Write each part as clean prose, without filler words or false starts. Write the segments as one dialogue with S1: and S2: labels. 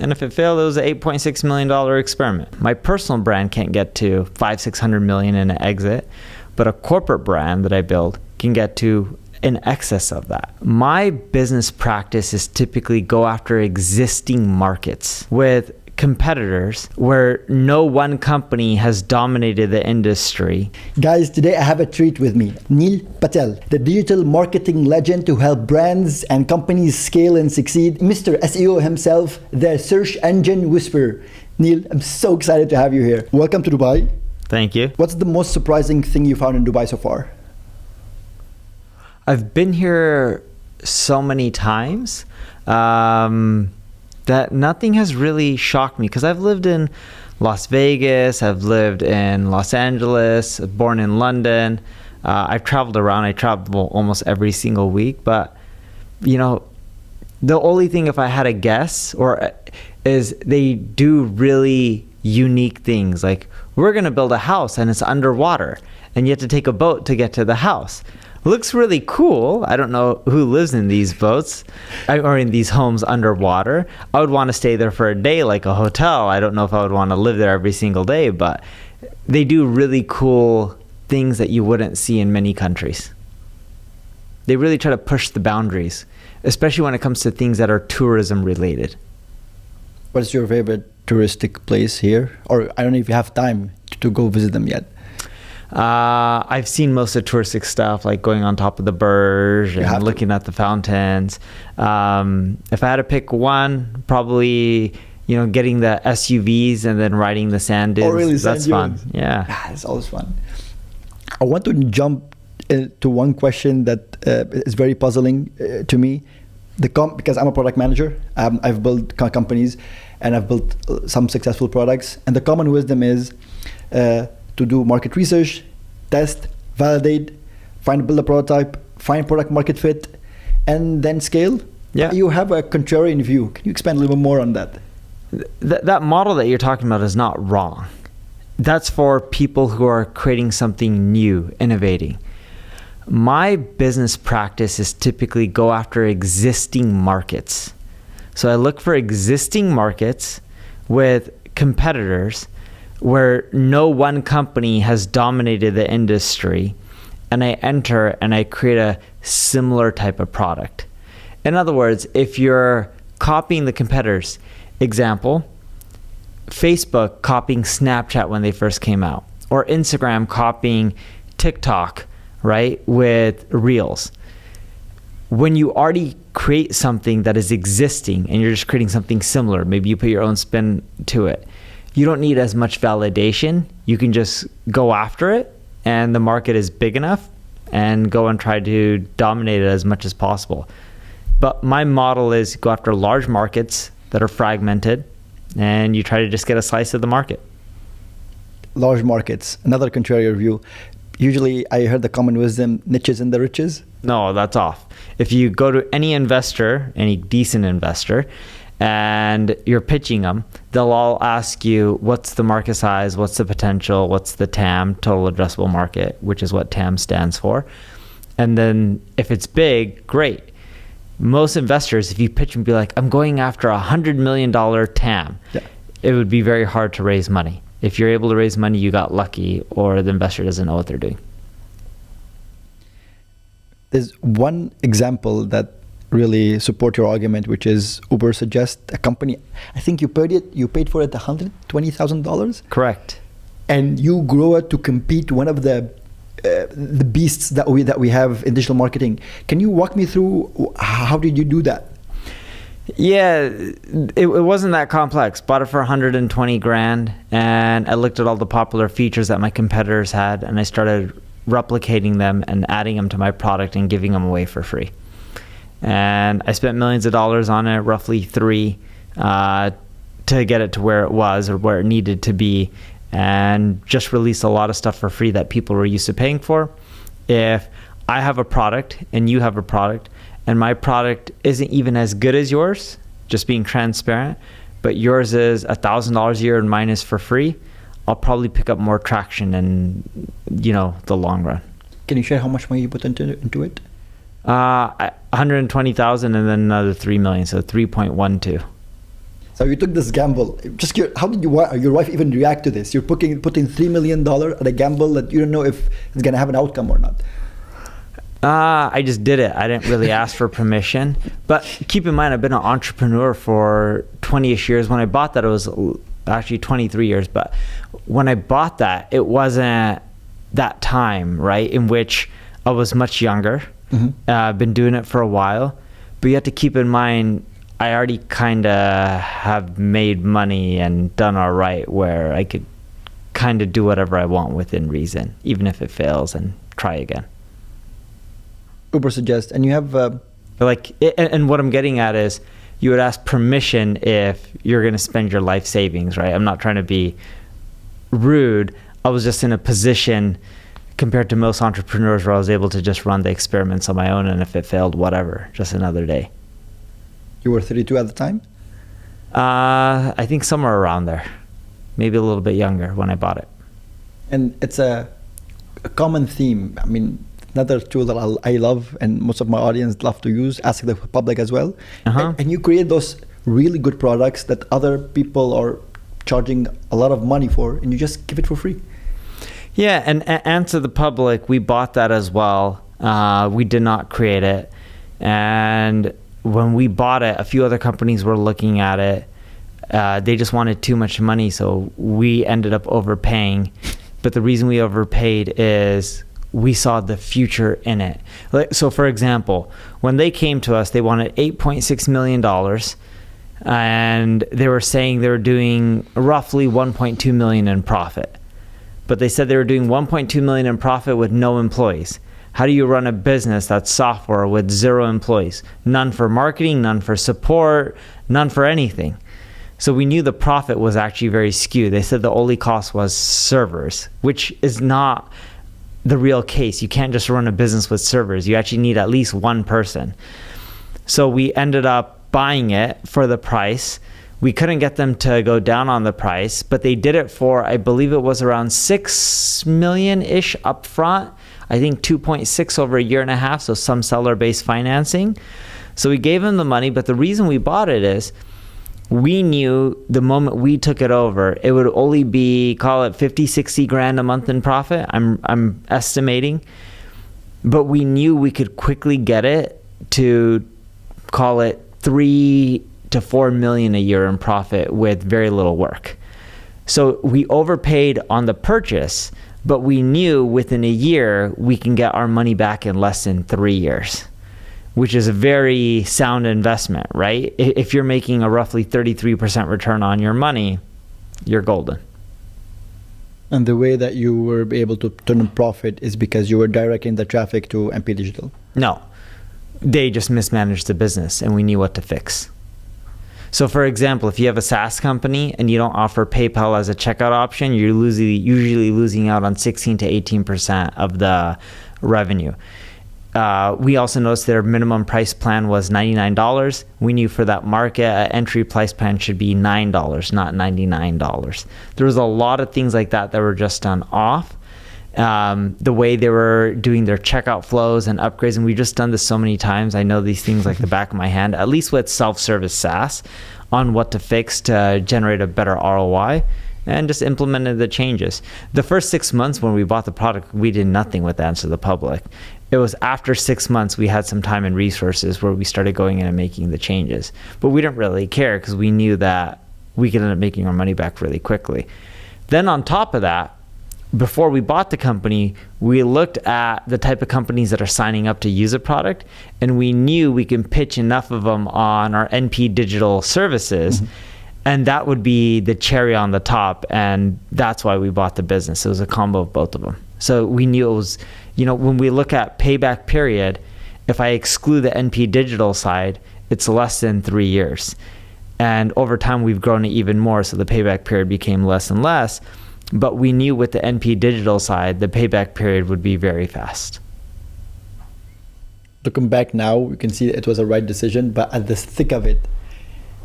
S1: And if it failed, it was an $8.6 million experiment. My personal brand can't get to $500-600 million in an exit, but a corporate brand that I build can get to in excess of that. My business practice is typically go after existing markets with competitors where no one company has dominated the industry.
S2: Guys, today I have a treat with me. Neil Patel, the digital marketing legend to help brands and companies scale and succeed. Mr. SEO himself, the search engine whisperer. Neil, I'm so excited to have you here. Welcome to Dubai.
S1: Thank you.
S2: What's the most surprising thing you found in Dubai so far?
S1: I've been here so many times that nothing has really shocked me, because I've lived in Las Vegas, I've lived in Los Angeles, born in London. I've traveled around. I travel almost every single week. But, you know, the only thing, if I had a guess, is they do really unique things. Like, we're going to build a house and it's underwater and you have to take a boat to get to the house. Looks really cool. I don't know who lives in these boats or in these homes underwater. I would want to stay there for a day like a hotel. I don't know if I would want to live there every single day, but they do really cool things that you wouldn't see in many countries. They really try to push the boundaries, especially when it comes to things that are tourism related.
S2: What's your favorite touristic place here? Or I don't know if you have time to go visit them yet.
S1: I've seen most of the touristic stuff, like going on top of the Burj and looking at the fountains. If I had to pick one, probably, you know, getting the SUVs and then riding the sand dunes.
S2: Oh, really?
S1: That's fun. Yeah.
S2: It's always fun. I want to jump to one question that is very puzzling to me. Because I'm a product manager, I've built companies and I've built some successful products. And the common wisdom is to do market research, test, validate, build a prototype, find product market fit, and then scale.
S1: Yeah.
S2: You have a contrarian view. Can you expand a little bit more on that?
S1: That model that you're talking about is not wrong. That's for people who are creating something new, innovating. My business practice is typically go after existing markets. So I look for existing markets with competitors where no one company has dominated the industry, and I enter and I create a similar type of product. In other words, if you're copying the competitors, example, Facebook copying Snapchat when they first came out, or Instagram copying TikTok, right, with Reels. When you already create something that is existing and you're just creating something similar, maybe you put your own spin to it, you don't need as much validation. You can just go after it, and the market is big enough, and go and try to dominate it as much as possible. But my model is go after large markets that are fragmented, and you try to just get a slice of the market.
S2: Large markets, another contrarian view. Usually I heard the common wisdom, niches in the riches.
S1: No, that's off. If you go to any investor, any decent investor, and you're pitching them, they'll all ask you, what's the market size, what's the potential, what's the TAM, total addressable market, which is what TAM stands for. And then if it's big, great. Most investors, if you pitch and be like, I'm going after $100 million TAM, it would be very hard to raise money. If you're able to raise money, you got lucky, or the investor doesn't know what they're doing.
S2: There's one example that really support your argument, which is UberSuggest, a company. I think you paid for it $120,000.
S1: Correct.
S2: And you grow it to compete one of the beasts that we have in digital marketing. Can you walk me through how did you do that?
S1: Yeah, it wasn't that complex. Bought it for 120 grand, and I looked at all the popular features that my competitors had, and I started replicating them and adding them to my product and giving them away for free. And I spent millions of dollars on it, roughly $3 to get it to where it was or where it needed to be, and just released a lot of stuff for free that people were used to paying for. If I have a product and you have a product, and my product isn't even as good as yours, just being transparent, but yours is $1,000 a year and mine is for free, I'll probably pick up more traction in, the long run.
S2: Can you share how much money you put into it?
S1: 120,000 and then another 3 million, so 3.12.
S2: So you took this gamble. Just curious, how did your wife even react to this? You're putting $3 million at a gamble that you don't know if it's going to have an outcome or not.
S1: I just did it. I didn't really ask for permission. But keep in mind, I've been an entrepreneur for 20-ish years. When I bought that, it was actually 23 years. But when I bought that, it wasn't that time, right, in which I was much younger. I've been doing it for a while. But you have to keep in mind, I already kind of have made money and done all right where I could kind of do whatever I want within reason, even if it fails, and try again.
S2: UberSuggest, and you have
S1: and what I'm getting at is you would ask permission if you're going to spend your life savings, right? I'm not trying to be rude. I was just in a position compared to most entrepreneurs where I was able to just run the experiments on my own, and if it failed, whatever, just another day.
S2: You were 32 at the time?
S1: I think somewhere around there, maybe a little bit younger when I bought it. And
S2: it's a common theme. I mean, another tool that I love and most of my audience love to use, Ask the Public as well. And you create those really good products that other people are charging a lot of money for, and you just give it for free.
S1: Yeah, and Answer the Public, we bought that as well. We did not create it. And when we bought it, a few other companies were looking at it. They just wanted too much money, so we ended up overpaying. But the reason we overpaid is we saw the future in it. So for example, when they came to us, they wanted $8.6 million, and they were saying they were doing roughly 1.2 million in profit. But they said they were doing 1.2 million in profit with no employees. How do you run a business that's software with 0 employees? None for marketing, none for support, none for anything. So we knew the profit was actually very skewed. They said the only cost was servers, which is not the real case. You can't just run a business with servers. You actually need at least one person. So we ended up buying it for the price. We couldn't get them to go down on the price, but they did it for, I believe it was around 6 million-ish upfront. I think 2.6 over a year and a half, so some seller-based financing. So we gave them the money, but the reason we bought it is we knew the moment we took it over, it would only be, call it 50, 60 grand a month in profit. I'm estimating, but we knew we could quickly get it to, call it 3 to 4 million a year in profit with very little work. So we overpaid on the purchase, but we knew within a year we can get our money back in less than 3 years, which is a very sound investment, right? If you're making a roughly 33% return on your money, you're golden.
S2: And the way that you were able to turn a profit is because you were directing the traffic to MP Digital?
S1: No, they just mismanaged the business and we knew what to fix. So for example, if you have a SaaS company and you don't offer PayPal as a checkout option, you're usually losing out on 16 to 18% of the revenue. We also noticed their minimum price plan was $99. We knew for that market, an entry price plan should be $9, not $99. There was a lot of things like that were just done off. The way they were doing their checkout flows and upgrades, and we've just done this so many times. I know these things like the back of my hand, at least with self-service SaaS, on what to fix to generate a better ROI, and just implemented the changes. The first 6 months when we bought the product, we did nothing with Answer the Public. It was after 6 months we had some time and resources where we started going in and making the changes. But we didn't really care because we knew that we could end up making our money back really quickly. Then on top of that, before we bought the company, we looked at the type of companies that are signing up to use a product, and we knew we can pitch enough of them on our NP Digital services, and that would be the cherry on the top, and that's why we bought the business. It was a combo of both of them. So we knew it was, when we look at payback period, if I exclude the NP Digital side, it's less than 3 years. And over time, we've grown it even more, so the payback period became less and less. But we knew with the NP Digital side, the payback period would be very fast.
S2: Looking back now, we can see it was a right decision, but at the thick of it,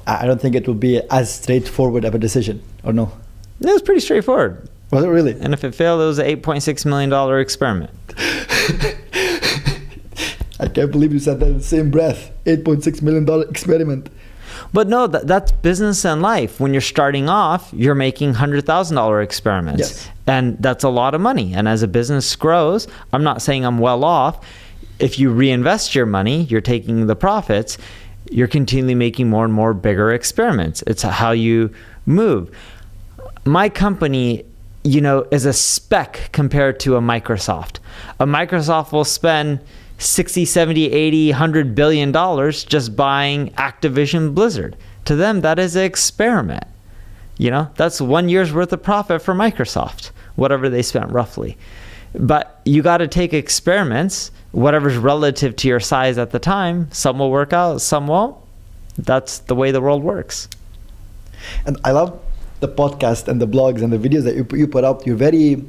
S2: I don't think it will be as straightforward of a decision, or no?
S1: It was pretty straightforward.
S2: Was it really?
S1: And if it failed, it was an $8.6 million experiment.
S2: I can't believe you said that in the same breath. $8.6 million experiment.
S1: But no, that's business and life. When you're starting off, you're making $100,000 experiments.
S2: Yes.
S1: And that's a lot of money. And as a business grows, I'm not saying I'm well off. If you reinvest your money, you're taking the profits, you're continually making more and more bigger experiments. It's how you move. My company, is a speck compared to a Microsoft. A Microsoft will spend 60, 70, 80, $100 billion just buying Activision Blizzard. To them, that is an experiment. That's 1 year's worth of profit for Microsoft, whatever they spent roughly. But you got to take experiments, whatever's relative to your size at the time. Some will work out, some won't. That's the way the world works.
S2: And I love the podcast and the blogs and the videos that you put out. You're very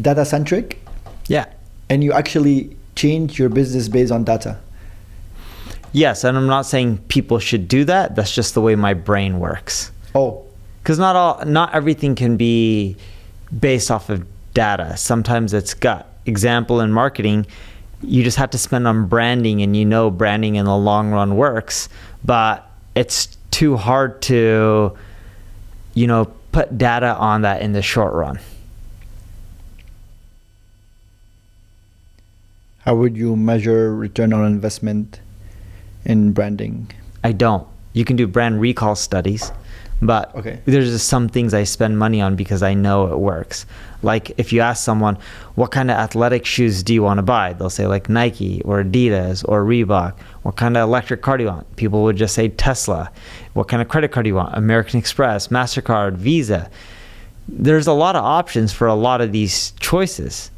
S2: data-centric.
S1: Yeah.
S2: And you actually change your business based on data.
S1: Yes, and I'm not saying people should do that. That's just the way my brain works.
S2: Oh.
S1: Because not everything can be based off of data. Sometimes it's gut. Example, in marketing, you just have to spend on branding, and branding in the long run works, but it's too hard to, put data on that in the short run.
S2: How would you measure return on investment in branding?
S1: I don't. You can do brand recall studies, but there's just some things I spend money on because I know it works. Like if you ask someone, what kind of athletic shoes do you want to buy? They'll say like Nike or Adidas or Reebok. What kind of electric car do you want? People would just say Tesla. What kind of credit card do you want? American Express, MasterCard, Visa. There's a lot of options for a lot of these choices,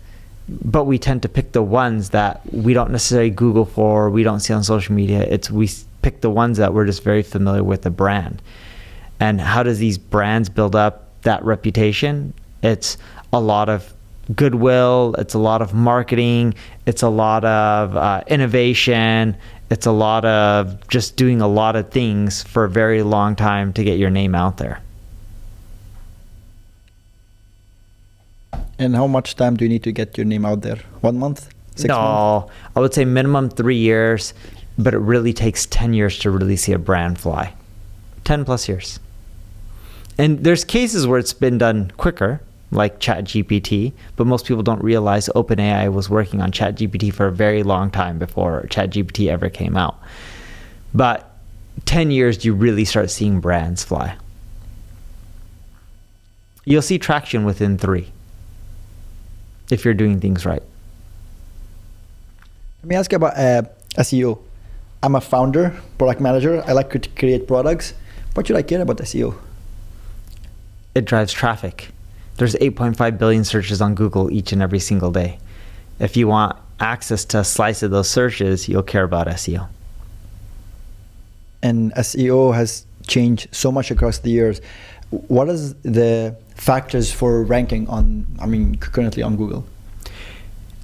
S1: but we tend to pick the ones that we don't necessarily Google for, we don't see on social media. We pick the ones that we're just very familiar with the brand. And how does these brands build up that reputation? It's a lot of goodwill, it's a lot of marketing, it's a lot of innovation, it's a lot of just doing a lot of things for a very long time to get your name out there.
S2: And how much time do you need to get your name out there? 1 month? 6 months?
S1: No, I would say minimum 3 years, but it really takes 10 years to really see a brand fly. 10 plus years. And there's cases where it's been done quicker, like ChatGPT, but most people don't realize OpenAI was working on ChatGPT for a very long time before ChatGPT ever came out. But 10 years, you really start seeing brands fly. You'll see traction within 3 if you're doing things right.
S2: Let me ask you about SEO. I'm a founder, product manager. I like to create products. What should I care about SEO?
S1: It drives traffic. There's 8.5 billion searches on Google each and every single day. If you want access to a slice of those searches, you'll care about SEO.
S2: And SEO has changed so much across the years. What is the factors for ranking currently on Google?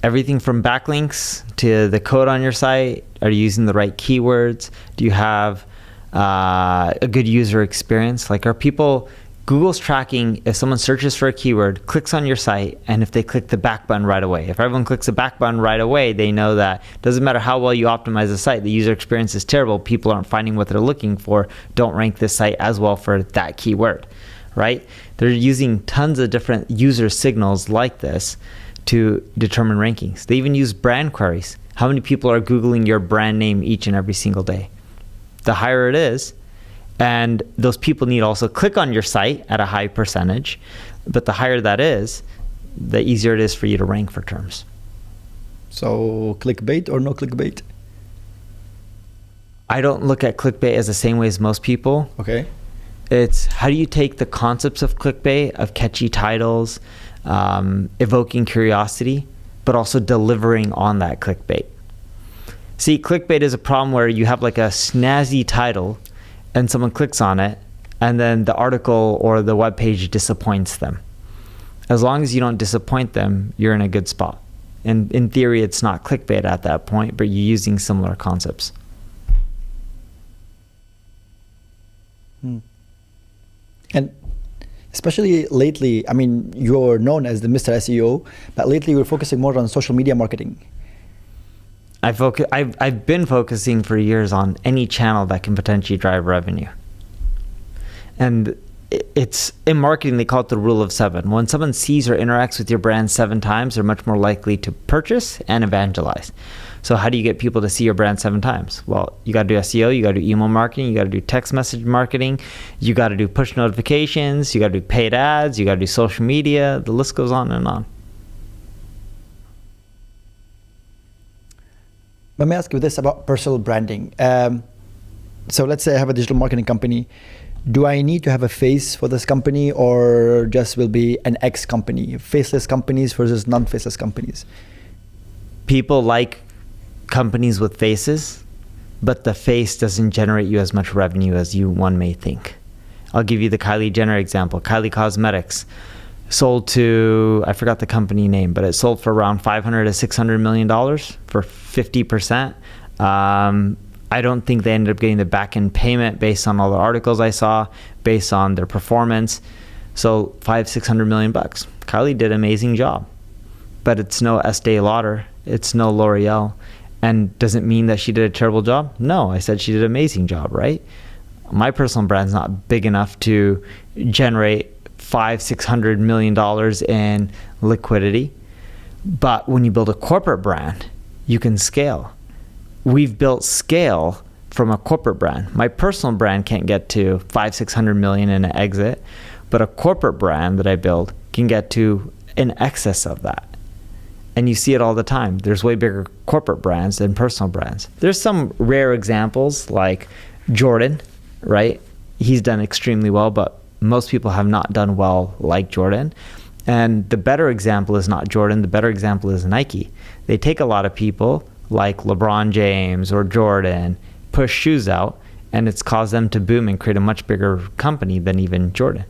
S1: Everything from backlinks to the code on your site. Are you using the right keywords? Do you have a good user experience? Like, are people... Google's tracking if someone searches for a keyword, clicks on your site, and if they click the back button right away. If everyone clicks the back button right away, they know that it doesn't matter how well you optimize the site, the user experience is terrible, people aren't finding what they're looking for, don't rank this site as well for that keyword, right? They're using tons of different user signals like this to determine rankings. They even use brand queries. How many people are Googling your brand name each and every single day? The higher it is, and those people need to also click on your site at a high percentage. But the higher that is, the easier it is for you to rank for terms.
S2: So clickbait or no clickbait?
S1: I don't look at clickbait as the same way as most people.
S2: Okay.
S1: It's how do you take the concepts of clickbait, of catchy titles, evoking curiosity, but also delivering on that clickbait. See, clickbait is a problem where you have like a snazzy title and someone clicks on it, and then the article or the web page disappoints them. As long as you don't disappoint them, you're in a good spot. And in theory, it's not clickbait at that point, but you're using similar concepts.
S2: And especially lately, you're known as the Mr. SEO, but lately we're focusing more on social media marketing.
S1: I've been focusing for years on any channel that can potentially drive revenue. And it's in marketing, they call it the rule of 7. When someone sees or interacts with your brand 7 times, they're much more likely to purchase and evangelize. So how do you get people to see your brand 7 times? Well, you got to do SEO, you got to do email marketing, you got to do text message marketing, you got to do push notifications, you got to do paid ads, you got to do social media. The list goes on and on.
S2: Let me ask you this about personal branding. So let's say I have a digital marketing company. Do I need to have a face for this company, or just will be an X company, faceless companies versus non-faceless companies?
S1: People like companies with faces, but the face doesn't generate you as much revenue as one may think. I'll give you the Kylie Jenner example. Kylie Cosmetics sold to, I forgot the company name, but it sold for around $500 to $600 million for 50%. I don't think they ended up getting the back-end payment based on all the articles I saw, based on their performance. So $500-600 million bucks. Kylie did an amazing job, but it's no Estee Lauder, it's no L'Oreal. And does it mean that she did a terrible job? No, I said she did an amazing job, right? My personal brand's not big enough to generate $500-600 million in liquidity. But when you build a corporate brand, you can scale. We've built scale from a corporate brand. My personal brand can't get to $500-600 million in an exit, but a corporate brand that I build can get to in excess of that. And you see it all the time. There's way bigger corporate brands than personal brands. There's some rare examples like Jordan, right? He's done extremely well, but most people have not done well like Jordan. And the better example is not Jordan. The better example is Nike. They take a lot of people like LeBron James or Jordan, push shoes out, and it's caused them to boom and create a much bigger company than even Jordan.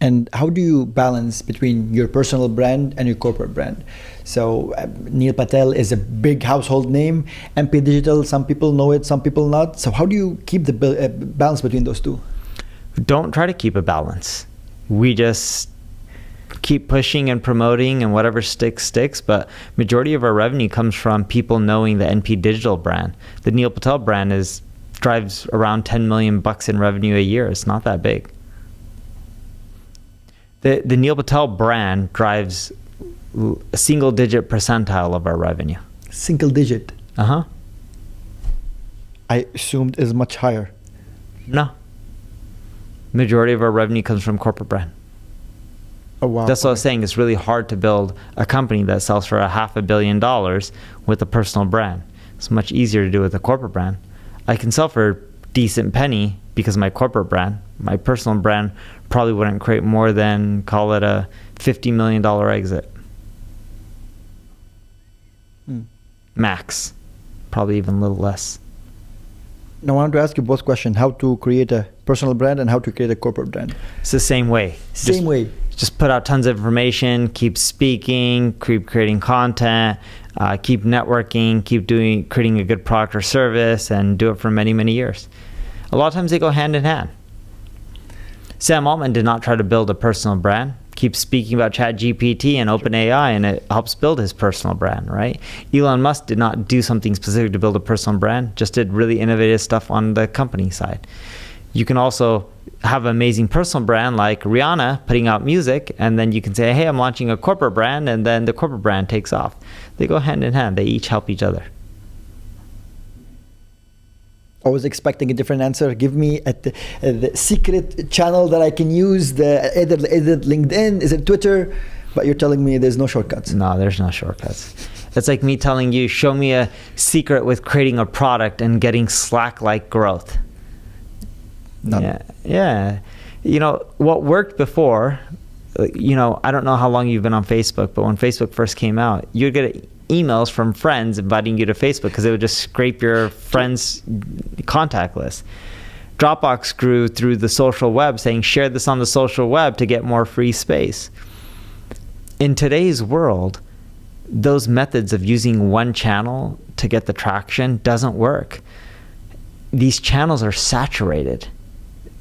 S2: And how do you balance between your personal brand and your corporate brand? So Neil Patel is a big household name. MP Digital, some people know it, some people not. So how do you keep the balance between those two?
S1: Don't try to keep a balance. We just keep pushing and promoting, and whatever sticks. But majority of our revenue comes from people knowing the NP Digital brand. The Neil Patel brand drives around 10 million bucks in revenue a year. It's not that big. The Neil Patel brand drives a single-digit percentile of our revenue.
S2: Single digit?
S1: Uh-huh.
S2: I assumed is much higher.
S1: No. Majority of our revenue comes from corporate brand.
S2: Oh, wow.
S1: That's what I was saying. It's really hard to build a company that sells for $500 million with a personal brand. It's much easier to do with a corporate brand. I can sell for a decent penny because of my corporate brand. My personal brand probably wouldn't create more than, call it a $50 million exit. Max. Probably even a little less.
S2: Now I want to ask you both questions: how to create a personal brand and how to create a corporate brand.
S1: It's the same way.
S2: Same way.
S1: Just put out tons of information, keep speaking, keep creating content, keep networking, creating a good product or service, and do it for many, many years. A lot of times they go hand in hand. Sam Altman did not try to build a personal brand. Keeps speaking about ChatGPT and OpenAI, and it helps build his personal brand, right? Elon Musk did not do something specific to build a personal brand, just did really innovative stuff on the company side. You can also have an amazing personal brand like Rihanna putting out music, and then you can say, hey, I'm launching a corporate brand, and then the corporate brand takes off. They go hand in hand. They each help each other.
S2: I was expecting a different answer. Give me the secret channel that I can use. Is it LinkedIn? Is it Twitter? But you're telling me there's no shortcuts.
S1: No, there's no shortcuts. It's like me telling you, show me a secret with creating a product and getting Slack-like growth.
S2: None.
S1: Yeah. You know, what worked before, you know, I don't know how long you've been on Facebook, but when Facebook first came out, you'd get emails from friends inviting you to Facebook because it would just scrape your friends' contact list. Dropbox grew through the social web, saying share this on the social web to get more free space. In today's world, those methods of using one channel to get the traction doesn't work. These channels are saturated.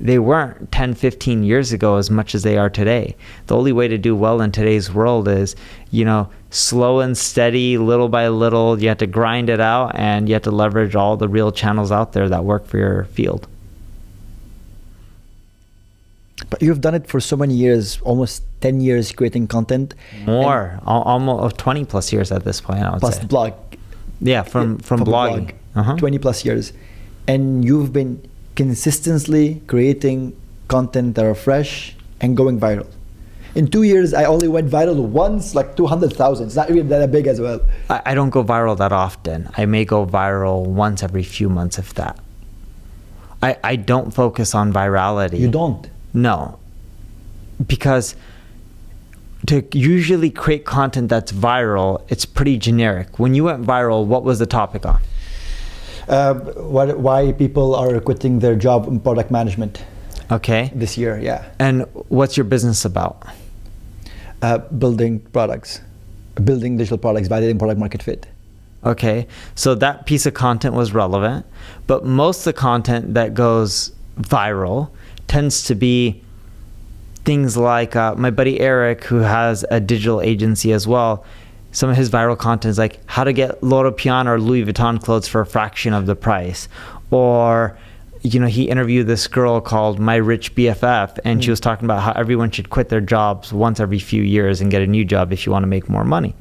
S1: They weren't 10, 15 years ago as much as they are today. The only way to do well in today's world is, slow and steady, little by little. You have to grind it out, and you have to leverage all the real channels out there that work for your field.
S2: But you've done it for so many years, almost 10 years creating content.
S1: More, almost 20 plus years at this point, I would
S2: plus
S1: say.
S2: blog.
S1: Yeah, from blogging.
S2: 20 plus years. And you've been consistently creating content that are fresh and going viral. In 2 years, I only went viral once, like 200,000. It's not even that big as well.
S1: I don't go viral that often. I may go viral once every few months, if that. I don't focus on virality.
S2: You don't?
S1: No. Because to usually create content that's viral, it's pretty generic. When you went viral, what was the topic on?
S2: Why people are quitting their job in product management.
S1: Okay.
S2: This year, yeah.
S1: And what's your business about?
S2: Building products, building digital products, validating product market fit.
S1: Okay. So that piece of content was relevant, but most of the content that goes viral tends to be things like my buddy Eric, who has a digital agency as well. Some of his viral content is like how to get Loro Piana or Louis Vuitton clothes for a fraction of the price. Or, he interviewed this girl called My Rich BFF, and she was talking about how everyone should quit their jobs once every few years and get a new job if you want to make more money.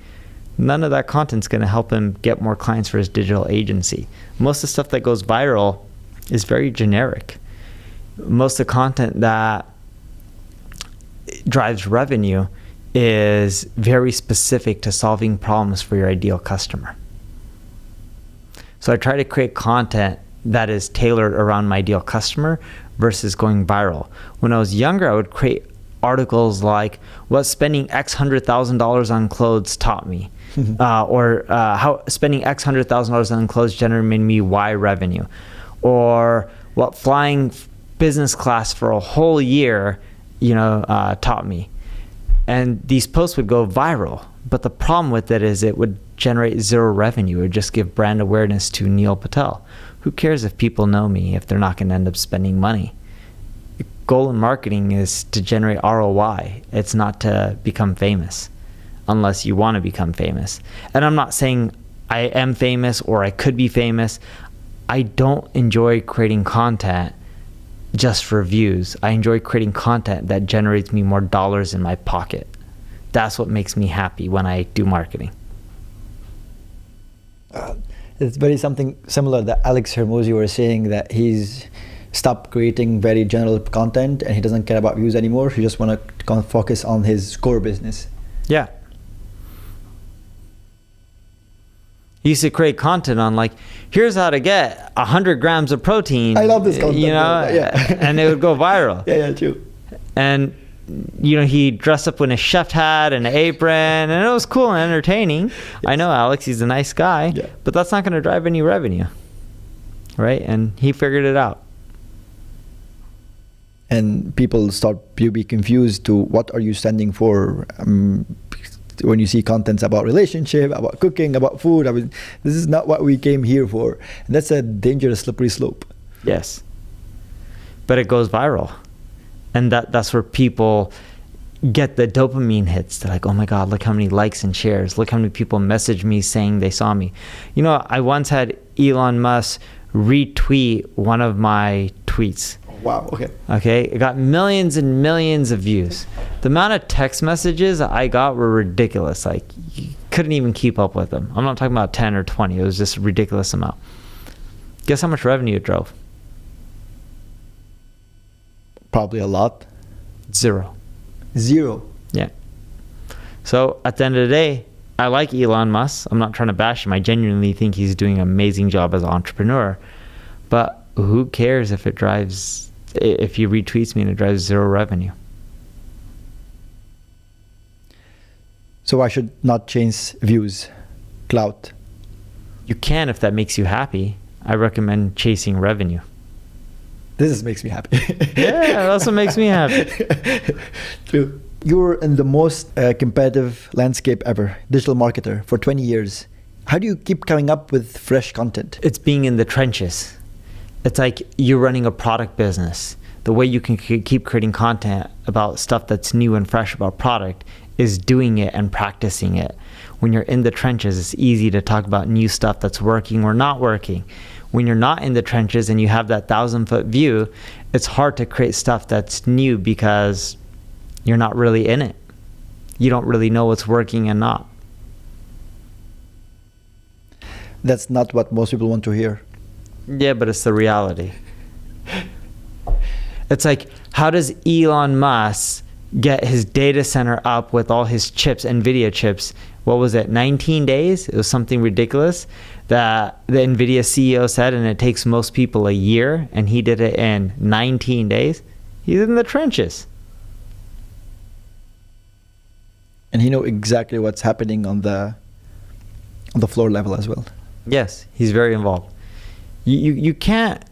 S1: None of that content's going to help him get more clients for his digital agency. Most of the stuff that goes viral is very generic. Most of the content that drives revenue is very specific to solving problems for your ideal customer. So I try to create content that is tailored around my ideal customer versus going viral. When I was younger, I would create articles like what spending X $100,000 on clothes taught me, or how spending X $100,000 on clothes generated me Y revenue, or what flying business class for a whole year taught me. And these posts would go viral, but the problem with it is it would generate zero revenue. It would just give brand awareness to Neil Patel. Who cares if people know me if they're not going to end up spending money? The goal in marketing is to generate ROI. It's not to become famous, unless you want to become famous. And I'm not saying I am famous or I could be famous. I don't enjoy creating content just for views. I enjoy creating content that generates me more dollars in my pocket. That's what makes me happy when I do marketing.
S2: It's very something similar that Alex Hermosi was saying, that he's stopped creating very general content and he doesn't care about views anymore. He just want to focus on his core business.
S1: Yeah. He used to create content on like, here's how to get 100 grams of protein.
S2: I love this content.
S1: Yeah. And it would go viral.
S2: Yeah, true.
S1: And he dressed up in a chef hat and an apron, and it was cool and entertaining. Yes. I know Alex, he's a nice guy, but that's not going to drive any revenue, right? And he figured it out.
S2: And people start to be confused to what are you standing for when you see contents about relationship, about cooking, about food. This is not what we came here for. And that's a dangerous slippery slope.
S1: Yes. But it goes viral. And that's where people get the dopamine hits. They're like, oh my God, look how many likes and shares. Look how many people message me saying they saw me. I once had Elon Musk retweet one of my tweets.
S2: Wow, okay.
S1: Okay, it got millions and millions of views. The amount of text messages I got were ridiculous. Like, you couldn't even keep up with them. I'm not talking about 10 or 20. It was just a ridiculous amount. Guess how much revenue it drove?
S2: Probably a lot.
S1: Zero.
S2: Yeah.
S1: So at the end of the day, I like Elon Musk. I'm not trying to bash him. I genuinely think he's doing an amazing job as an entrepreneur. But who cares if he retweets me and it drives zero revenue?
S2: So I should not chase views, clout.
S1: You can if that makes you happy. I recommend chasing revenue.
S2: This makes me happy.
S1: Yeah, that's what makes me happy.
S2: True. You're in the most competitive landscape ever, digital marketer for 20 years. How do you keep coming up with fresh content?
S1: It's being in the trenches. It's like you're running a product business. the way you can keep creating content about stuff that's new and fresh about product is doing it and practicing it. When you're in the trenches, it's easy to talk about new stuff that's working or not working. When you're not in the trenches and you have that 1,000-foot view, it's hard to create stuff that's new because you're not really in it. You don't really know what's working and not.
S2: That's not what most people want to hear.
S1: Yeah, but it's the reality. It's like, how does Elon Musk get his data center up with all his chips, NVIDIA chips? What was it, 19 days? It was something ridiculous that the NVIDIA CEO said, and it takes most people a year, and he did it in 19 days. He's in the trenches.
S2: And he knows exactly what's happening on the floor level as well.
S1: Yes, he's very involved. You can't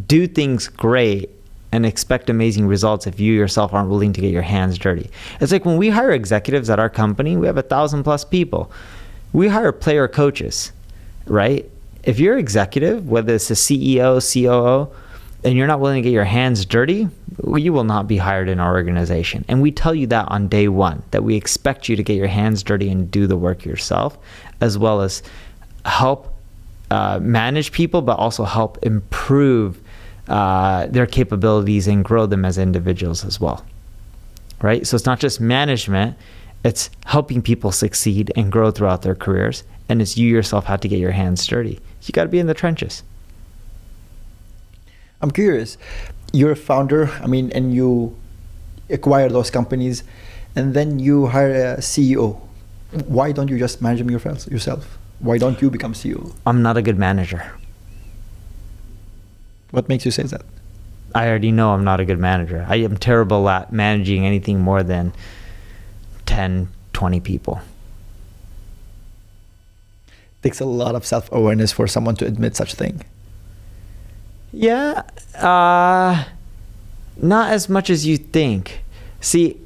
S1: do things great and expect amazing results if you yourself aren't willing to get your hands dirty. It's like when we hire executives at our company, we have 1,000+ people. We hire player coaches, right? If you're executive, whether it's a CEO, COO, and you're not willing to get your hands dirty, you will not be hired in our organization. And we tell you that on day one, that we expect you to get your hands dirty and do the work yourself, as well as help manage people, but also help improve their capabilities and grow them as individuals as well, right? So it's not just management, it's helping people succeed and grow throughout their careers. And it's you yourself have to get your hands dirty. You got to be in the trenches.
S2: I'm curious, you're a founder, and you acquire those companies, and then you hire a CEO. Why don't you just manage them yourself? Why don't you become CEO?
S1: I'm not a good manager.
S2: What makes you say that?
S1: I already know I'm not a good manager. I am terrible at managing anything more than 10, 20 people.
S2: It takes a lot of self-awareness for someone to admit such thing.
S1: Yeah, not as much as you think. See,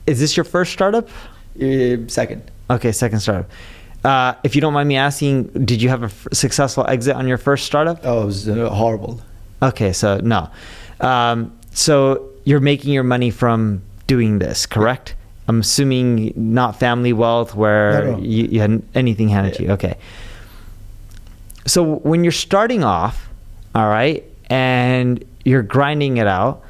S1: is this your first startup?
S2: Second.
S1: Okay, second startup. If you don't mind me asking, did you have a successful exit on your first startup?
S2: Oh, it was horrible.
S1: Okay, so no. So you're making your money from doing this, correct? I'm assuming not family wealth where
S2: No.
S1: You had anything handed to you. Okay. So when you're starting off, all right, and you're grinding it out,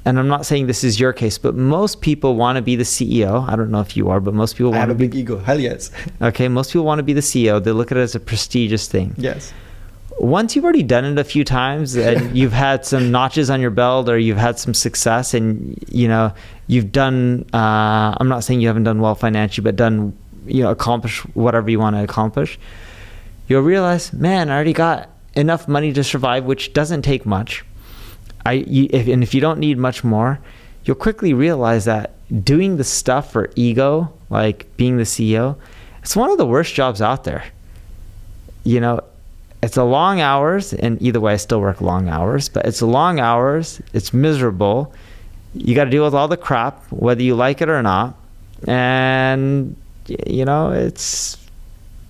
S1: and I'm not saying this is your case, but most people want to be the CEO. I don't know if you are, but most people want to
S2: I have a big ego. Hell yes.
S1: Okay, most people want to be the CEO. They look at it as a prestigious thing.
S2: Yes.
S1: Once you've already done it a few times and you've had some notches on your belt or you've had some success and, you've done, I'm not saying you haven't done well financially, but done, accomplish whatever you want to accomplish, you'll realize, man, I already got enough money to survive, which doesn't take much. If you don't need much more, you'll quickly realize that doing the stuff for ego, like being the CEO, it's one of the worst jobs out there. It's a long hours, and either way, I still work long hours, but it's long hours, it's miserable. You got to deal with all the crap, whether you like it or not. And, it's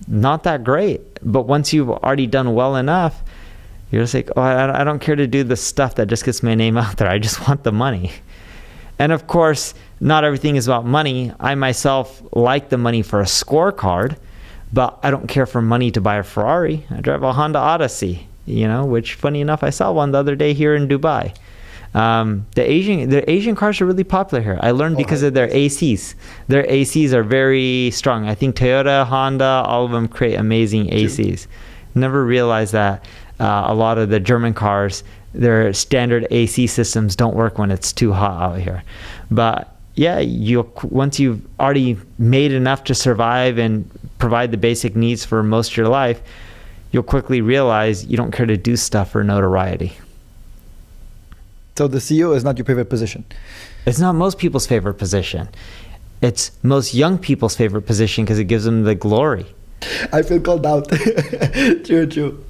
S1: not that great. But once you've already done well enough, you're just like, I don't care to do the stuff that just gets my name out there. I just want the money. And of course, not everything is about money. I myself like the money for a scorecard, but I don't care for money to buy a Ferrari. I drive a Honda Odyssey, which funny enough, I saw one the other day here in Dubai. The Asian cars are really popular here. I learned because of their ACs. Their ACs are very strong. I think Toyota, Honda, all of them create amazing ACs. Never realized that a lot of the German cars, their standard AC systems don't work when it's too hot out here. But yeah, once you've already made enough to survive and provide the basic needs for most of your life, you'll quickly realize you don't care to do stuff for notoriety.
S2: So the CEO is not your favorite position?
S1: It's not most people's favorite position. It's most young people's favorite position because it gives them the glory.
S2: I feel called out. True.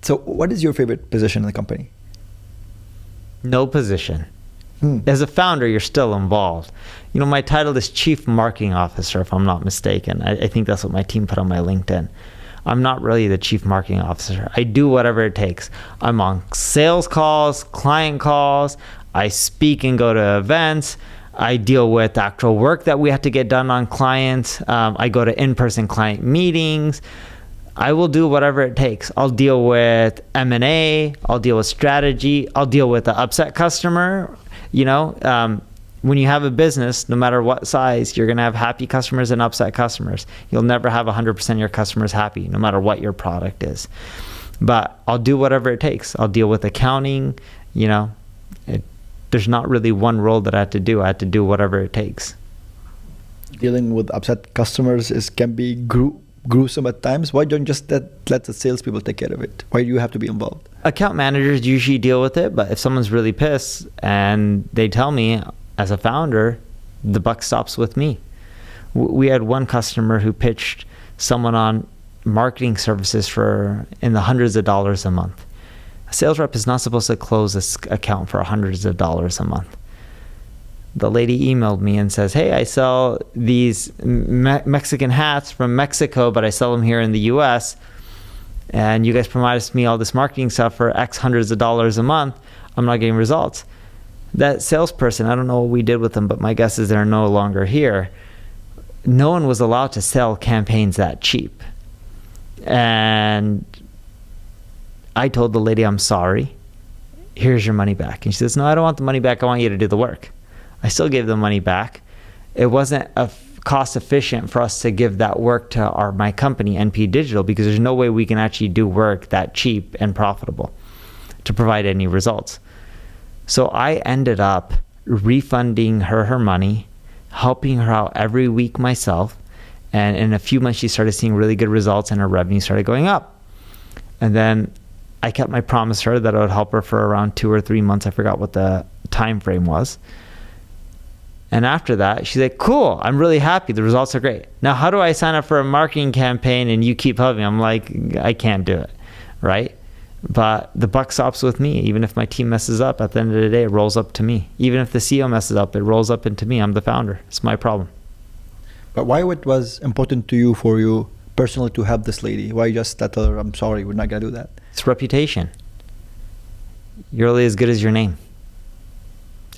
S2: So what is your favorite position in the company?
S1: No position. As a founder, you're still involved. My title is Chief Marketing Officer, if I'm not mistaken. I think that's what my team put on my LinkedIn. I'm not really the chief marketing officer. I do whatever it takes. I'm on sales calls, client calls. I speak and go to events. I deal with actual work that we have to get done on clients. I go to in-person client meetings. I will do whatever it takes. I'll deal with M&A. I'll deal with strategy. I'll deal with the upset customer. When you have a business, no matter what size, you're going to have happy customers and upset customers. You'll never have 100% of your customers happy, no matter what your product is. But I'll do whatever it takes. I'll deal with accounting. There's not really one role that I have to do. I have to do whatever it takes.
S2: Dealing with upset customers can be gruesome at times. Why don't you just let the salespeople take care of it? Why do you have to be involved?
S1: Account managers usually deal with it, but if someone's really pissed and they tell me, as a founder, the buck stops with me. We had one customer who pitched someone on marketing services in the hundreds of dollars a month. A sales rep is not supposed to close this account for hundreds of dollars a month. The lady emailed me and says, hey, I sell these Mexican hats from Mexico, but I sell them here in the US. And you guys promised me all this marketing stuff for X hundreds of dollars a month. I'm not getting results. That salesperson, I don't know what we did with them, but my guess is they're no longer here. No one was allowed to sell campaigns that cheap. And I told the lady, I'm sorry. Here's your money back. And she says, no, I don't want the money back. I want you to do the work. I still gave the money back. It wasn't cost efficient for us to give that work to my company, NP Digital, because there's no way we can actually do work that cheap and profitable to provide any results. So I ended up refunding her money, helping her out every week myself. And in a few months, she started seeing really good results and her revenue started going up. And then I kept my promise to her that I would help her for around 2 or 3 months. I forgot what the time frame was. And after that, she's like, cool, I'm really happy. The results are great. Now, how do I sign up for a marketing campaign and you keep helping me? I'm like, I can't do it, right? But the buck stops with me. Even if my team messes up, at the end of the day, it rolls up to me. Even if the CEO messes up, it rolls up into me. I'm the founder. It's my problem.
S2: But why it was important to you, for you personally, to help this lady? Why just tell her, I'm sorry, we're not going to do that?
S1: It's reputation. You're only as good as your name.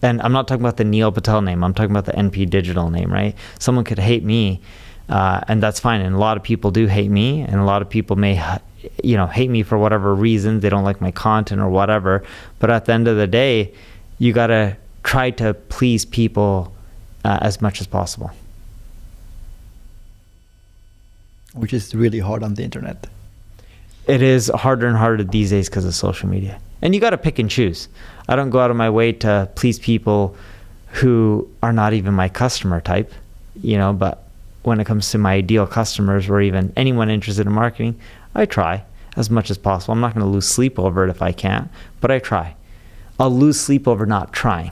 S1: And I'm not talking about the Neil Patel name. I'm talking about the NP Digital name, right? Someone could hate me, and that's fine. And a lot of people do hate me, and a lot of people may hate me for whatever reason. They don't like my content or whatever. But at the end of the day, you got to try to please people as much as possible.
S2: Which is really hard on the internet.
S1: It is harder and harder these days because of social media. And you got to pick and choose. I don't go out of my way to please people who are not even my customer type, but when it comes to my ideal customers or even anyone interested in marketing, I try as much as possible. I'm not going to lose sleep over it if I can't, but I try. I'll lose sleep over not trying.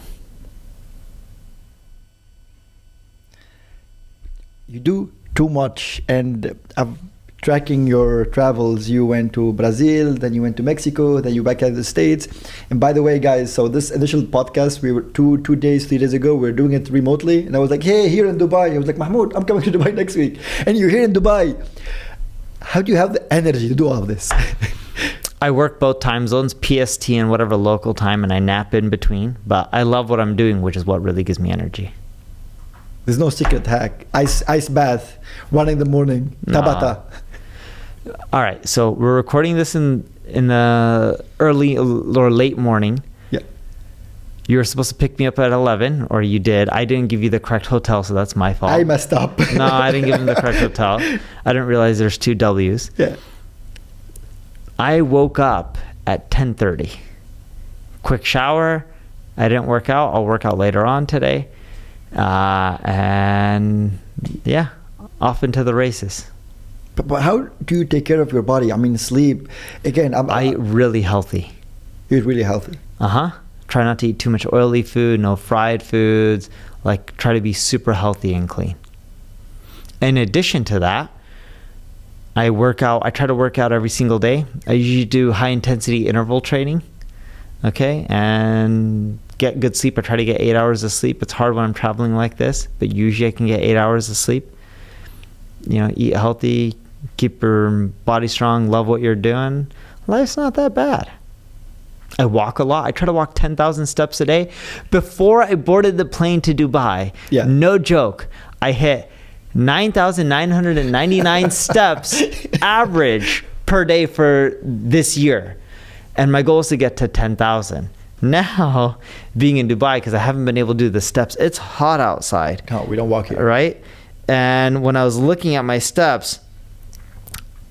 S2: You do too much, and I'm tracking your travels. You went to Brazil, then you went to Mexico, then you back at the States. And by the way, guys, so this initial podcast, we were 3 days ago, we were doing it remotely. And I was like, hey, here in Dubai. I was like, Mahmoud, I'm coming to Dubai next week. And you're here in Dubai. How do you have the energy to do all of this?
S1: I work both time zones, PST and whatever local time, and I nap in between. But I love what I'm doing, which is what really gives me energy.
S2: There's no secret hack. Ice bath, 1 in the morning, Tabata.
S1: All right, so we're recording this in the early or late morning.
S2: Yeah.
S1: You were supposed to pick me up at 11, or you did. I didn't give you the correct hotel, so that's my fault.
S2: I messed up.
S1: No, I didn't give him the correct hotel. I didn't realize there's 2 W's.
S2: Yeah.
S1: I woke up at 10:30. Quick shower. I didn't work out. I'll work out later on today. And yeah, off into the races.
S2: But how do you take care of your body? I mean, sleep. Again,
S1: I eat really healthy.
S2: You're really healthy.
S1: Try not to eat too much oily food, no fried foods. Like, try to be super healthy and clean. In addition to that, I work out. I try to work out every single day. I usually do high intensity interval training. Okay, and get good sleep. I try to get 8 hours of sleep. It's hard when I'm traveling like this, but usually I can get 8 hours of sleep. Eat healthy, keep your body strong, love what you're doing, life's not that bad. I walk a lot. I try to walk 10,000 steps a day. Before I boarded the plane to Dubai, no joke, I hit 9,999 steps average per day for this year. And my goal is to get to 10,000. Now, being in Dubai, because I haven't been able to do the steps, it's hot outside.
S2: No, we don't walk here.
S1: Right? And when I was looking at my steps,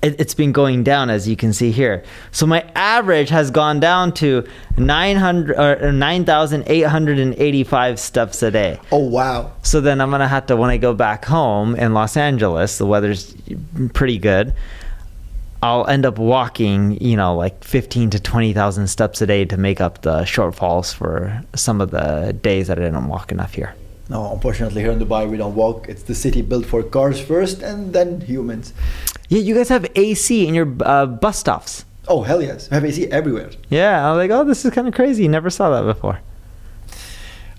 S1: it's been going down, as you can see here. So my average has gone down to 9,885 steps a day.
S2: Oh, wow.
S1: So then I'm going to have to, when I go back home in Los Angeles, the weather's pretty good, I'll end up walking, like 15 to 20,000 steps a day to make up the shortfalls for some of the days that I didn't walk enough here.
S2: No, unfortunately, here in Dubai, we don't walk. It's the city built for cars first and then humans.
S1: Yeah, you guys have AC in your bus stops.
S2: Oh, hell yes. We have AC everywhere.
S1: Yeah, I was like, oh, this is kind of crazy. Never saw that before.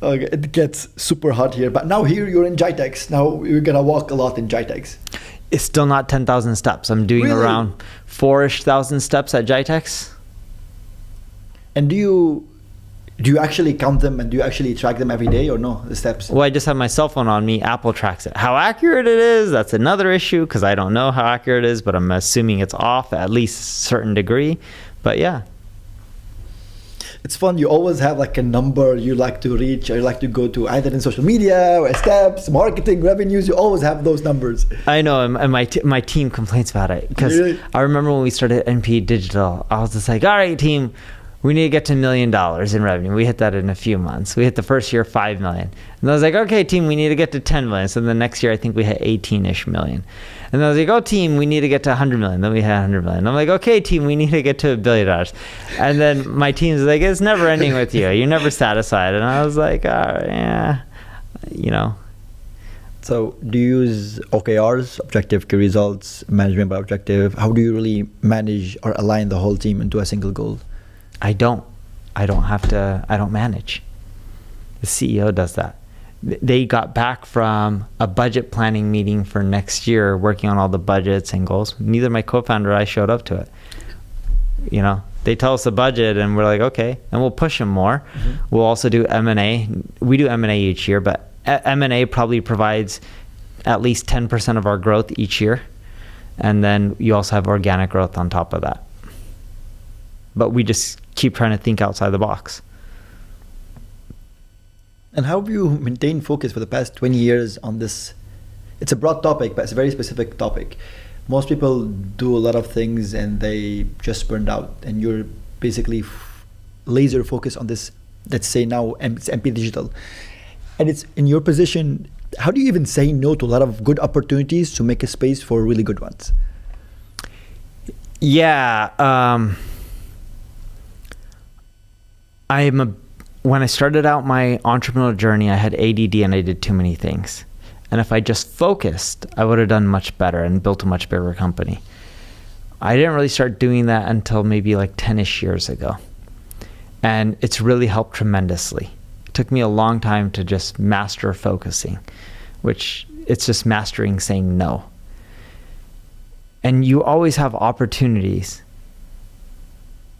S2: Okay, it gets super hot here. But now here you're in GITEX. Now you're going to walk a lot in GITEX.
S1: It's still not 10,000 steps. I'm doing around 4,000 steps at GITEX.
S2: And do you actually count them and do you actually track them every day or no, the steps?
S1: Well, I just have my cell phone on me. Apple tracks it. How accurate it is, that's another issue because I don't know how accurate it is, but I'm assuming it's off at least a certain degree. But yeah.
S2: It's fun. You always have like a number you like to reach or you like to go to, either in social media or steps, marketing, revenues. You always have those numbers.
S1: I know, and my team complains about it because
S2: really?
S1: I remember when we started NP Digital, I was just like, all right, team, we need to get to $1 million in revenue. We hit that in a few months. We hit the first year 5 million. And I was like, okay, team, we need to get to 10 million. So the next year, I think we hit 18-ish million. And I was like, oh, team, we need to get to 100 million. Then we had 100 million. I'm like, okay, team, we need to get to $1 billion. And then my team's like, it's never ending with you. You're never satisfied. And I was like, oh, yeah,
S2: So do you use OKRs, objective key results, management by objective? How do you really manage or align the whole team into a single goal?
S1: I don't manage. The CEO does that. They got back from a budget planning meeting for next year, working on all the budgets and goals. Neither my co-founder or I showed up to it. They tell us the budget and we're like, okay, and we'll push them more. Mm-hmm. We'll also do M&A. We do M&A each year, but M&A probably provides at least 10% of our growth each year. And then you also have organic growth on top of that. But we just keep trying to think outside the box.
S2: And how have you maintained focus for the past 20 years on this? It's a broad topic, but it's a very specific topic. Most people do a lot of things and they just burned out. And you're basically laser focused on this, let's say now it's MP Digital. And it's in your position, how do you even say no to a lot of good opportunities to make a space for really good ones?
S1: Yeah. When I started out my entrepreneurial journey, I had ADD and I did too many things. And if I just focused, I would have done much better and built a much bigger company. I didn't really start doing that until maybe like 10-ish years ago. And it's really helped tremendously. It took me a long time to just master focusing, which it's just mastering saying no. And you always have opportunities.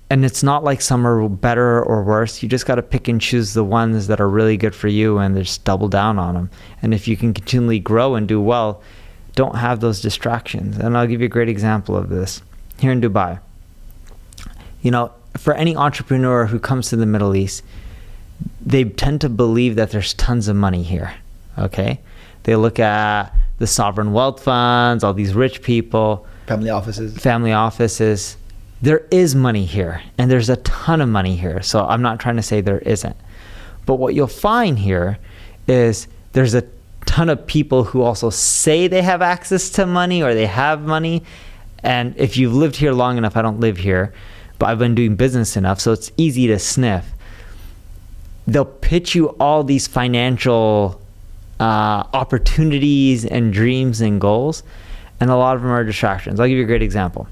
S1: And it's not like some are better or worse. You just got to pick and choose the ones that are really good for you and just double down on them. And if you can continually grow and do well, don't have those distractions. And I'll give you a great example of this. Here in Dubai, for any entrepreneur who comes to the Middle East, they tend to believe that there's tons of money here, okay? They look at the sovereign wealth funds, all these rich people.
S2: Family offices.
S1: There is money here, and there's a ton of money here. So I'm not trying to say there isn't. But what you'll find here is there's a ton of people who also say they have access to money or they have money. And if you've lived here long enough, I don't live here, but I've been doing business enough, so it's easy to sniff. They'll pitch you all these financial opportunities and dreams and goals, and a lot of them are distractions. I'll give you a great example.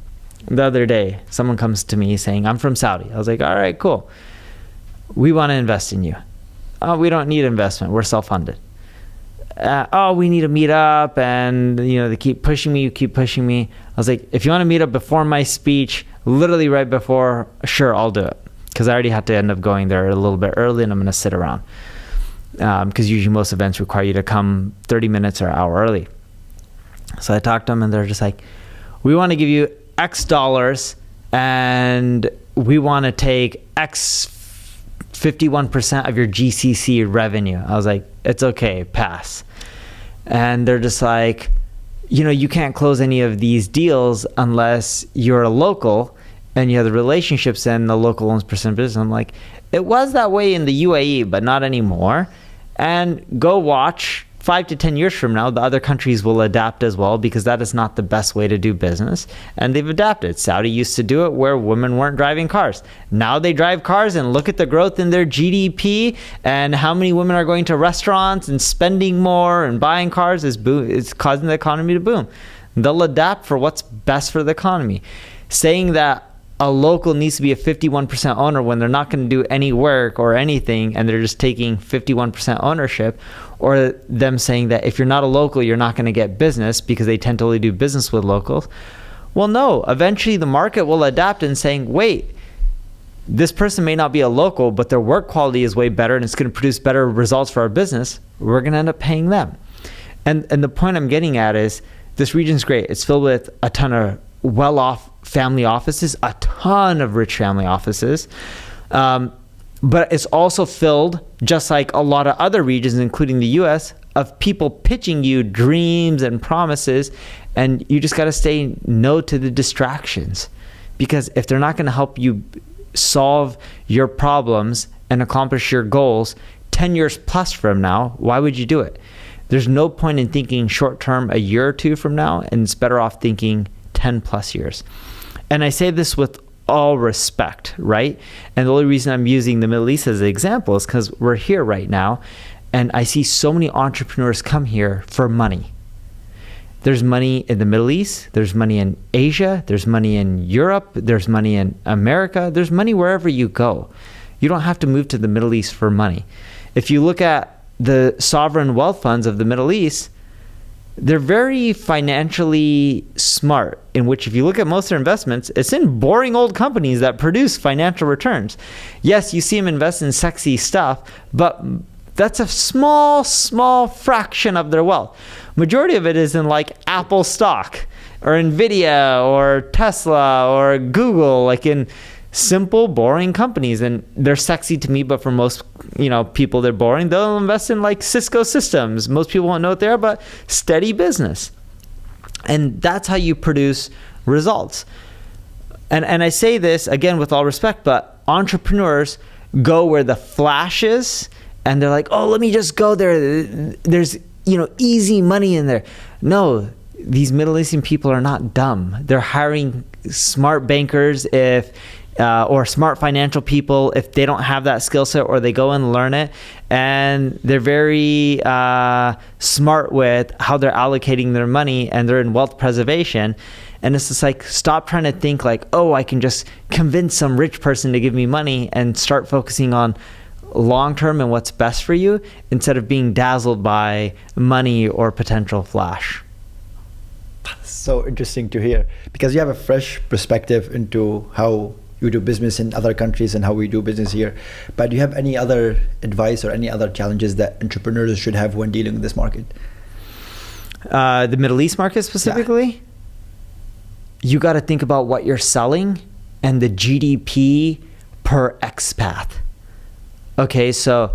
S1: The other day, someone comes to me saying, I'm from Saudi. I was like, all right, cool. We want to invest in you. Oh, we don't need investment. We're self-funded. oh, we need to meet up, and they keep pushing me. I was like, if you want to meet up before my speech, literally right before, sure, I'll do it, because I already had to end up going there a little bit early, and I'm going to sit around, because usually most events require you to come 30 minutes or an hour early. So I talked to them, and they're just like, we want to give you X dollars, and we want to take X 51% of your GCC revenue. I was like, it's okay, pass. And they're just like, you can't close any of these deals unless you're a local and you have the relationships and the local owns percent business. I'm like, it was that way in the UAE, but not anymore. And go watch 5 to 10 years from now, the other countries will adapt as well, because that is not the best way to do business. And they've adapted. Saudi used to do it where women weren't driving cars. Now they drive cars, and look at the growth in their GDP and how many women are going to restaurants and spending more and buying cars it's causing the economy to boom. They'll adapt for what's best for the economy. Saying that a local needs to be a 51% owner when they're not going to do any work or anything, and they're just taking 51% ownership, or them saying that if you're not a local, you're not going to get business because they tend to only do business with locals. Well, no, eventually the market will adapt and saying, wait, this person may not be a local, but their work quality is way better and it's going to produce better results for our business. We're going to end up paying them. And the point I'm getting at is this region's great. It's filled with a ton of well-off family offices, a ton of rich family offices. But it's also filled, just like a lot of other regions, including the US, of people pitching you dreams and promises, and you just got to say no to the distractions. Because if they're not going to help you solve your problems and accomplish your goals 10 years plus from now, why would you do it? There's no point in thinking short term a year or two from now, and it's better off thinking 10 plus years. And I say this with all respect, right? And the only reason I'm using the Middle East as an example is because we're here right now, and I see so many entrepreneurs come here for money. There's money in the Middle East, there's money in Asia, there's money in Europe, there's money in America, there's money wherever you go. You don't have to move to the Middle East for money. If you look at the sovereign wealth funds of the Middle East, they're very financially smart, in which if you look at most of their investments, it's in boring old companies that produce financial returns. Yes, you see them invest in sexy stuff, but that's a small fraction of their wealth. Majority of it is in like Apple stock or Nvidia or Tesla or Google, like in simple, boring companies. And they're sexy to me, but for most people, they're boring. They'll invest in like Cisco Systems. Most people won't know what they are, but steady business. And that's how you produce results. And I say this again with all respect, but entrepreneurs go where the flash is, and they're like, oh, let me just go there. There's easy money in there. No, these Middle Eastern people are not dumb. They're hiring smart bankers or smart financial people if they don't have that skill set, or they go and learn it. And they're very smart with how they're allocating their money, and they're in wealth preservation. And it's just like, stop trying to think like, oh, I can just convince some rich person to give me money, and start focusing on long-term and what's best for you, instead of being dazzled by money or potential flash.
S2: So interesting to hear, because you have a fresh perspective into how you do business in other countries and how we do business here. But do you have any other advice or any other challenges that entrepreneurs should have when dealing with this market?
S1: The Middle East market specifically? Yeah. You got to think about what you're selling and the GDP per expat. Okay, so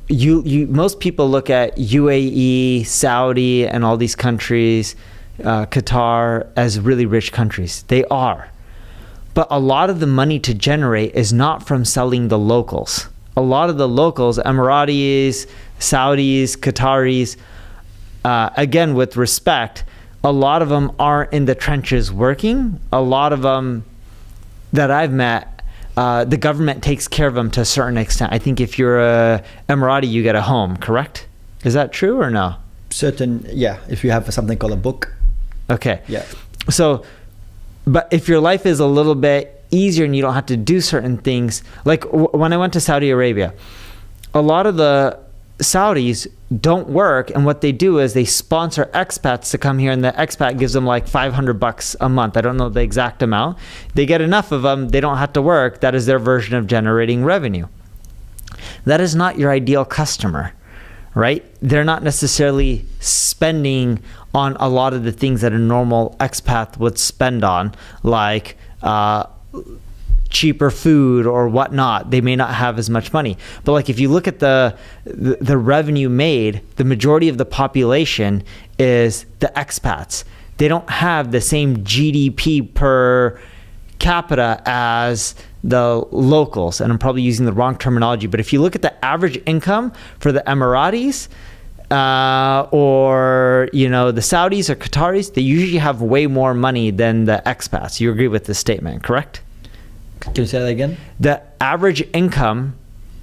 S1: you most people look at UAE, Saudi, and all these countries, Qatar, as really rich countries. They are. But a lot of the money to generate is not from selling the locals. A lot of the locals, Emiratis, Saudis, Qataris, again, with respect, a lot of them aren't in the trenches working. A lot of them that I've met, the government takes care of them to a certain extent. I think if you're a Emirati, you get a home, correct? Is that true or no?
S2: Yeah. If you have something called a book.
S1: Okay.
S2: Yeah.
S1: So, but if your life is a little bit easier and you don't have to do certain things, like when I went to Saudi Arabia, a lot of the Saudis don't work, and what they do is they sponsor expats to come here, and the expat gives them like $500 a month. I don't know the exact amount. They get enough of them, they don't have to work. That is their version of generating revenue. That is not your ideal customer, right? They're not necessarily spending on a lot of the things that a normal expat would spend on, like cheaper food or whatnot. They may not have as much money. But like if you look at the revenue made, the majority of the population is the expats. They don't have the same GDP per capita as the locals. And I'm probably using the wrong terminology, but if you look at the average income for the Emiratis, or the Saudis or Qataris, they usually have way more money than the expats. You agree with this statement, correct?
S2: Can you say that again?
S1: The average income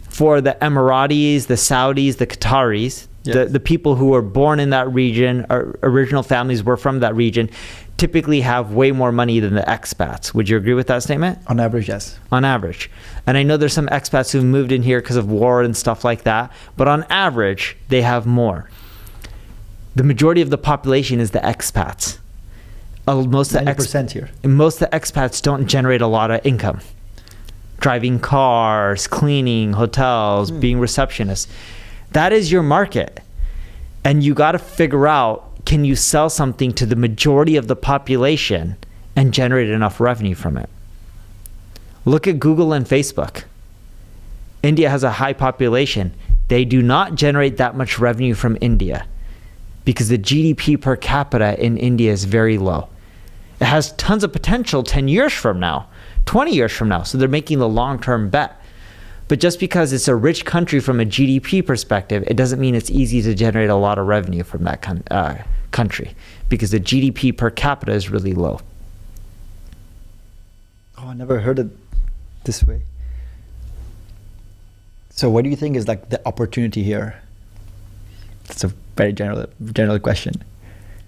S1: for the Emiratis, the Saudis, the Qataris, yes, the people who were born in that region, or original families were from that region, typically have way more money than the expats. Would you agree with that statement?
S2: On average, yes.
S1: On average. And I know there's some expats who've moved in here because of war and stuff like that, but on average, they have more. The majority of the population is the expats. Most of
S2: 90% here.
S1: Most of the expats don't generate a lot of income. Driving cars, cleaning, hotels, being receptionists. That is your market. And you got to figure out, can you sell something to the majority of the population and generate enough revenue from it? Look at Google and Facebook. India has a high population. They do not generate that much revenue from India because the GDP per capita in India is very low. It has tons of potential 10 years from now, 20 years from now. So they're making the long-term bet. But just because it's a rich country from a GDP perspective, it doesn't mean it's easy to generate a lot of revenue from that country because the GDP per capita is really low.
S2: Oh, I never heard it this way. So what do you think is like the opportunity here? That's a very general question.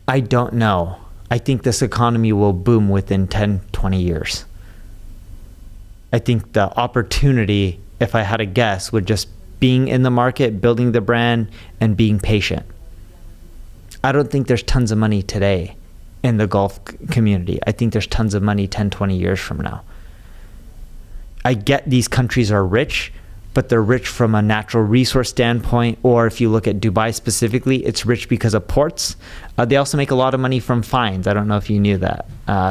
S1: I don't know. I think this economy will boom within 10, 20 years. I think the opportunity, if I had a guess, would just being in the market, building the brand, and being patient. I don't think there's tons of money today in the Gulf community. I think there's tons of money 10, 20 years from now. I get these countries are rich, but they're rich from a natural resource standpoint, or if you look at Dubai specifically, it's rich because of ports. They also make a lot of money from fines. I don't know if you knew that.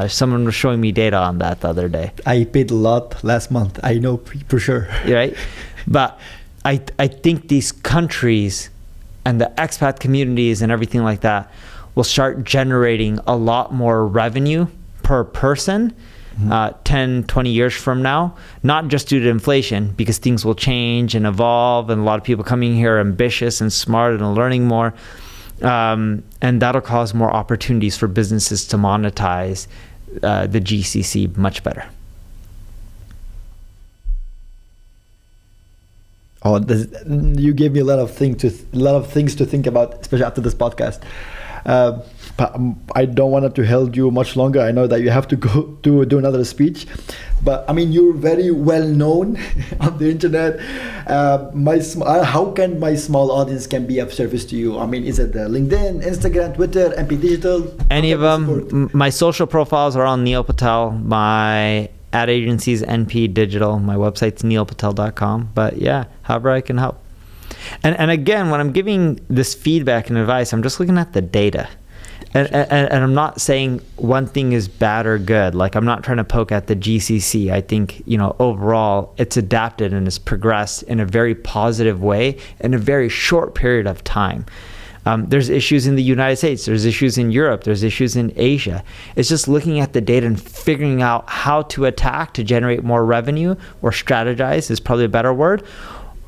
S1: Someone was showing me data on that the other day.
S2: I paid a lot last month. I know for sure.
S1: Right? But I think these countries and the expat communities and everything like that will start generating a lot more revenue per person 10, 20 years from now, not just due to inflation, because things will change and evolve, and a lot of people coming here are ambitious and smart and learning more. And that'll cause more opportunities for businesses to monetize the GCC much better.
S2: Oh, you gave me a lot of things to think about, especially after this podcast. But I don't want to hold you much longer. I know that you have to go to do another speech, but I mean, you're very well known on the internet. How can my small audience can be of service to you? I mean, is it LinkedIn, Instagram, Twitter, MP Digital?
S1: Any of them. My social profiles are on Neil Patel. My ad agency is NP Digital. My website's neilpatel.com. But yeah, however I can help. And again, when I'm giving this feedback and advice, I'm just looking at the data. And I'm not saying one thing is bad or good. Like, I'm not trying to poke at the GCC. I think, overall, it's adapted and it's progressed in a very positive way in a very short period of time. There's issues in the United States. There's issues in Europe. There's issues in Asia. It's just looking at the data and figuring out how to attack to generate more revenue, or strategize is probably a better word.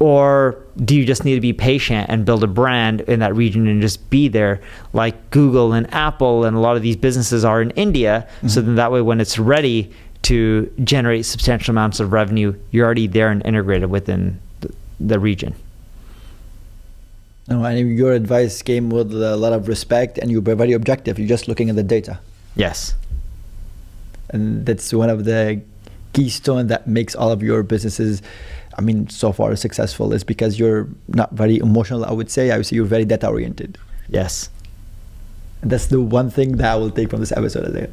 S1: Or do you just need to be patient and build a brand in that region and just be there, like Google and Apple and a lot of these businesses are in India? So then that way, when it's ready to generate substantial amounts of revenue, you're already there and integrated within the region.
S2: No, and your advice came with a lot of respect, and you were very objective. You're just looking at the data.
S1: Yes.
S2: And that's one of the keystone that makes all of your businesses, I mean, so far successful, is because you're not very emotional, I would say you're very data oriented.
S1: Yes.
S2: And that's the one thing that I will take from this episode.